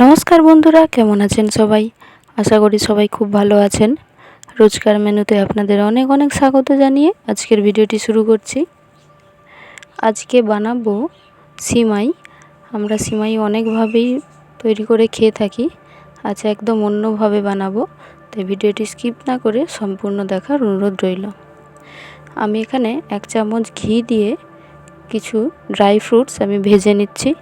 নমস্কার বন্ধুরা, কেমন আছেন সবাই? আশা করি সবাই খুব ভালো আছেন। রোজকার মেনুতে আপনাদের অনেক অনেক স্বাগত জানিয়ে আজকের ভিডিওটি শুরু করছি। আজকে বানাবো সিমাই। আমরা সিমাই অনেকভাবেই তৈরি করে খেয়ে থাকি, আজ একদম অন্যভাবে বানাবো, তাই ভিডিওটি স্কিপ না করে সম্পূর্ণ দেখার অনুরোধ রইল। আমি এখানে 1 চামচ ঘি দিয়ে কিছু ড্রাই ফ্রুটস আমি ভেজে নিচ্ছি।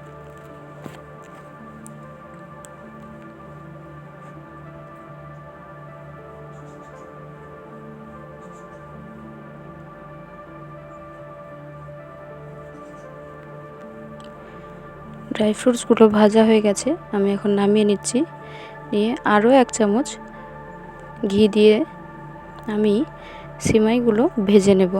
ড্রাই ফ্রুটসগুলো ভাজা হয়ে গেছে, আমি এখন নামিয়ে নিচ্ছি। নিয়ে আরও 1 চামচ ঘি দিয়ে আমি সিমাইগুলো ভেজে নেব।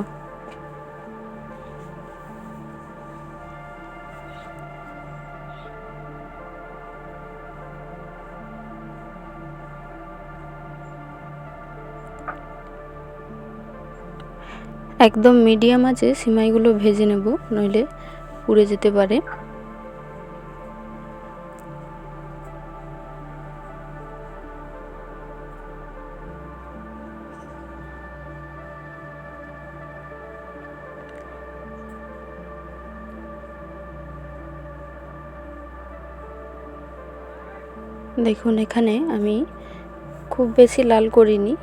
একদম মিডিয়াম আঁচে সিমাইগুলো ভেজে নেব, নইলে পুড়ে যেতে পারে। দেখুন, এখানে আমি খুব বেশি লাল করিনি,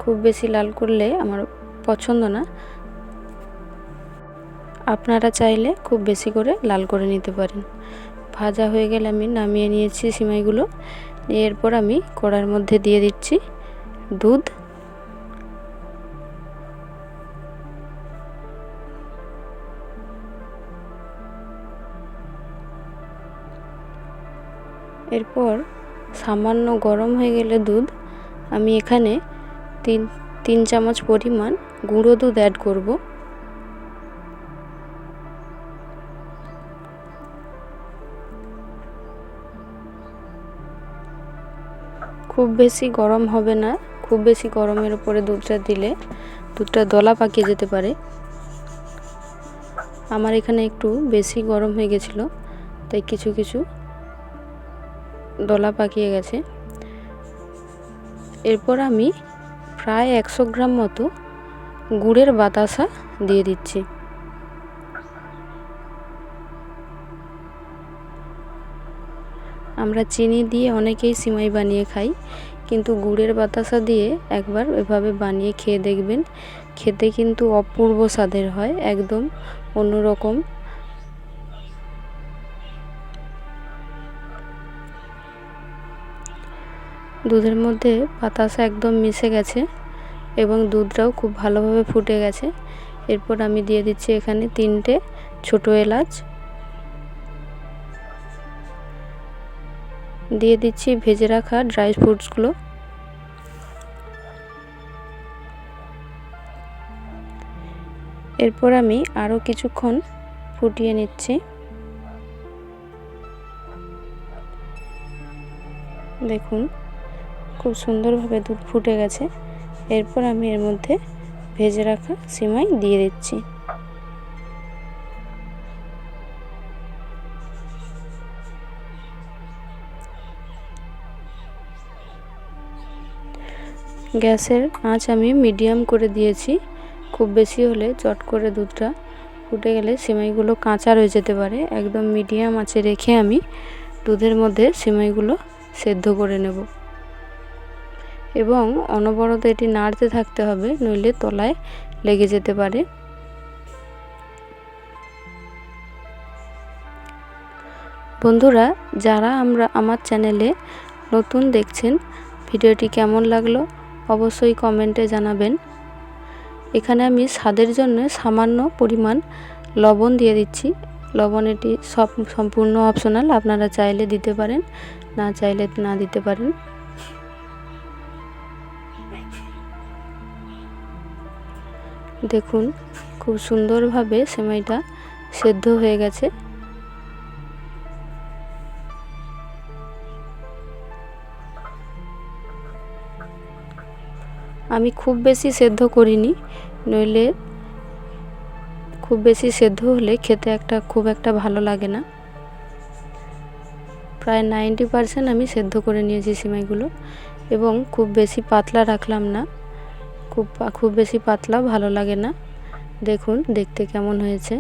খুব বেশি লাল করলে আমার পছন্দ না। আপনারা চাইলে খুব বেশি করে লাল করে নিতে পারেন। ভাজা হয়ে গেলে আমি নামিয়ে নিয়েছি সিমাইগুলো। এরপর আমি কড়ার মধ্যে দিয়ে দিচ্ছি দুধ। এরপর সামান্য গরম হয়ে গেলে দুধ, আমি এখানে তিন চামচ পরিমাণ গুঁড়ো দুধ অ্যাড করব। খুব বেশি গরম হবে না, খুব বেশি গরমের উপরে দুধটা দিলে দুধটা দলা পাকিয়ে যেতে পারে। আমার এখানে একটু বেশি গরম হয়ে গেছিলো, তাই কিছু কিছু দলা পাকিয়ে গেছে। এরপর আমি প্রায় 100 গ্রাম মতো গুড়ের বাতাসা দিয়ে দিচ্ছি। আমরা চিনি দিয়ে অনেকেই সিমাই বানিয়ে খাই, কিন্তু গুড়ের বাতাসা দিয়ে একবার এভাবে বানিয়ে খেয়ে দেখবেন, খেতে কিন্তু অপূর্ব স্বাদের হয়, একদম অন্যরকম। দুধের মধ্যে বাতাসা একদম মিশে গেছে এবং দুধটাও খুব ভালোভাবে ফুটে গেছে। এরপর আমি দিয়ে দিচ্ছি এখানে 3টে ছোট এলাচ, দিয়ে দিচ্ছি ভেজে রাখা ড্রাই ফ্রুটসগুলো। এরপর আমি আরও কিছুক্ষণ ফুটিয়ে নিচ্ছি। দেখুন, খুব সুন্দরভাবে দুধ ফুটে গেছে। এরপর আমি এর মধ্যে ভেজে রাখা সিমাই দিয়ে দিচ্ছি। গ্যাসের আঁচ আমি মিডিয়াম করে দিয়েছি, খুব বেশি হলে চট করে দুধটা ফুটে গেলে সিমাইগুলো কাঁচা রয়ে যেতে পারে। একদম মিডিয়াম আঁচে রেখে আমি দুধের মধ্যে সিমাইগুলো সেদ্ধ করে নেব এবং অনবরত এটি নাড়তে থাকতে হবে, নইলে তলায় লেগে যেতে পারে। বন্ধুরা, যারা আমার চ্যানেলে নতুন দেখছেন, ভিডিওটি কেমন লাগলো অবশ্যই কমেন্টে জানাবেন। এখানে আমি স্বাদের জন্য সামান্য পরিমাণ লবণ দিয়ে দিচ্ছি। লবণ এটি সম্পূর্ণ অপশনাল, আপনারা চাইলে দিতে পারেন, না চাইলে না দিতে পারেন। দেখুন, খুব সুন্দরভাবে সেমাইটা সেদ্ধ হয়ে গেছে। আমি খুব বেশি সেদ্ধ করিনি, নইলে খুব বেশি সেদ্ধ হলে খেতে খুব একটা ভালো লাগে না। প্রায় 90% আমি সেদ্ধ করে নিয়েছি সিমাইগুলো, এবং খুব বেশি পাতলা রাখলাম না, খুব বেশি পাতলা ভালো লাগে না। দেখুন দেখতে কেমন হয়েছে,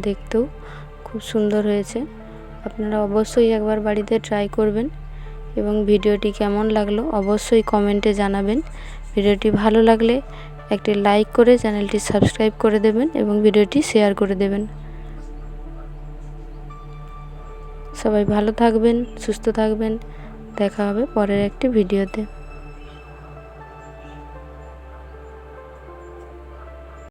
দেখতেও খুব সুন্দর হয়েছে। আপনারা অবশ্যই একবার বাড়িতে ট্রাই করবেন, এবং ভিডিওটি কেমন লাগলো অবশ্যই কমেন্টে জানাবেন। ভিডিওটি ভালো লাগলে একটি লাইক করে চ্যানেলটি সাবস্ক্রাইব করে দেবেন এবং ভিডিওটি শেয়ার করে দেবেন। সবাই ভালো থাকবেন, সুস্থ থাকবেন। দেখা হবে পরের একটি ভিডিওতে।